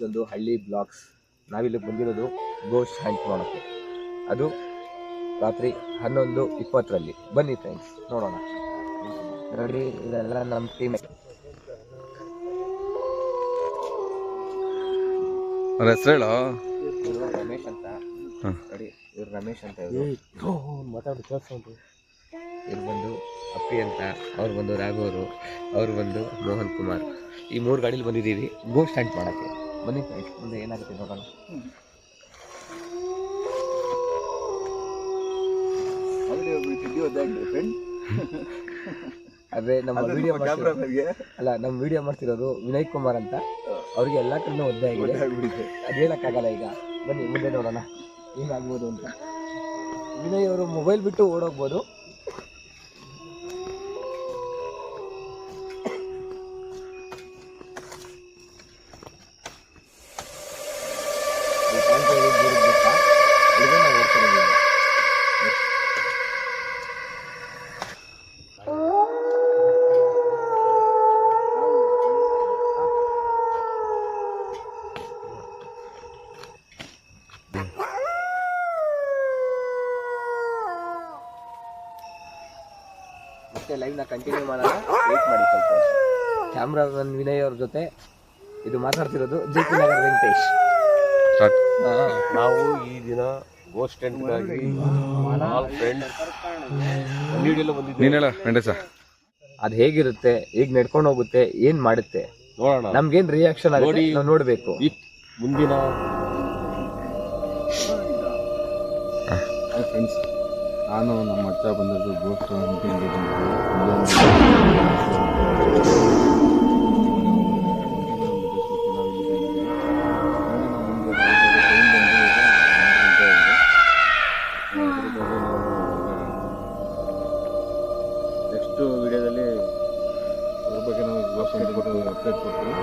ಇದೊಂದು ಹಳ್ಳಿ ಬ್ಲಾಗ್ಸ್. ನಾವಿಲ್ಲಿ ಬಂದಿರೋದು ಗೋಸ್ಟ್ ಹಂಟ್ ನೋಡೋಕ್ಕೆ. ಅದು ರಾತ್ರಿ 11:20 ಬನ್ನಿ ಫ್ರೆಂಡ್ಸ್ ನೋಡೋಣ. ನೋಡಿ ಇದೆಲ್ಲ ನಮ್ಮ ಟೀಮ್. ಹೆಸರು ಹೇಳೋ. ಇವರು ರಮೇಶ್ ಅಂತ ನೋಡಿ. ಇವ್ರು ರಮೇಶ್ ಅಂತ ಇವರು ಮಾತಾಡಿ ಕೆಲಸ ಉಂಟು. ಇವ್ರು ಬಂದು ಅಪ್ಪಿ ಅಂತ, ಅವ್ರು ಬಂದು ರಾಘವರು, ಅವ್ರು ಬಂದು ಮೋಹನ್ ಕುಮಾರ್. ಈ 3 ಗಾಡೀಲಿ ಬಂದಿದ್ದೀವಿ ಗೋಸ್ಟ್ ಹಂಟ್ ಮಾಡೋಕ್ಕೆ. ಬನ್ನಿ ಫ್ರೆಂಡ್ಸ್ ಮುಂದೆ ಏನಾಗುತ್ತೆ ನೋಡೋಣ. ಅದೇ ನಮ್ಮ ವಿಡಿಯೋ ಅಲ್ಲ, ನಮ್ಮ ವಿಡಿಯೋ ಮಾಡ್ತಿರೋರು ವಿನಯ್ ಕುಮಾರ್ ಅಂತ. ಅವ್ರಿಗೆ ಎಲ್ಲ ಕಡೆ ಒದ್ದೆ ಆಗಿದೆ. ಅದು ಹೇಳಕ್ಕಾಗಲ್ಲ. ಈಗ ಬನ್ನಿ ಮುಂದೆ ನೋಡೋಣ ಏನಾಗ್ಬೋದು ಅಂತ. ವಿನಯ್ ಅವರು ಮೊಬೈಲ್ ಬಿಟ್ಟು ಓಡೋಗ್ಬೋದು. ಮತ್ತೆ ಲೈವ್ನ ಕಂಟಿನ್ಯೂ ಮಾಡೋಣ. ವೇಟ್ ಮಾಡಿ ಸ್ವಲ್ಪ. ಕ್ಯಾಮ್ರಾಮನ್ ವಿನಯ್ ಅವ್ರ ಜೊತೆ ಇದು ಮಾತಾಡ್ತಿರೋದು JP ನಗರ ವೆಂಕಟೇಶ್. ನಾವು ಈ ದಿನ ಗೋಸ್ಟ್ ಟೆಂಟ್ಗಾಗಿ ಅದು ಹೇಗಿರುತ್ತೆ, ಹೇಗೆ ನಡ್ಕೊಂಡು ಹೋಗುತ್ತೆ, ಏನ್ ಮಾಡುತ್ತೆ ನೋಡೋಣ. ನಮ್ಗೇನ್ ರಿಯಾಕ್ಷನ್ ಆಗುತ್ತೆ ನಾವು ನೋಡ್ಬೇಕು. ಮುಂದಿನ ಫ್ರೆಂಡ್ಸ್, ನಾನು ನಮ್ಮ ಅಜ್ಜ ಬಂದದ್ದು ಗೋಸ್ಟ್ ನೆಕ್ಸ್ಟ್ ವಿಡಿಯೋದಲ್ಲಿ ಅದ್ರ ಬಗ್ಗೆ ನಾವು ಗೋಸ್ಟ್ ಅಪ್ಡೇಟ್ ಕೊಡ್ತೀವಿ.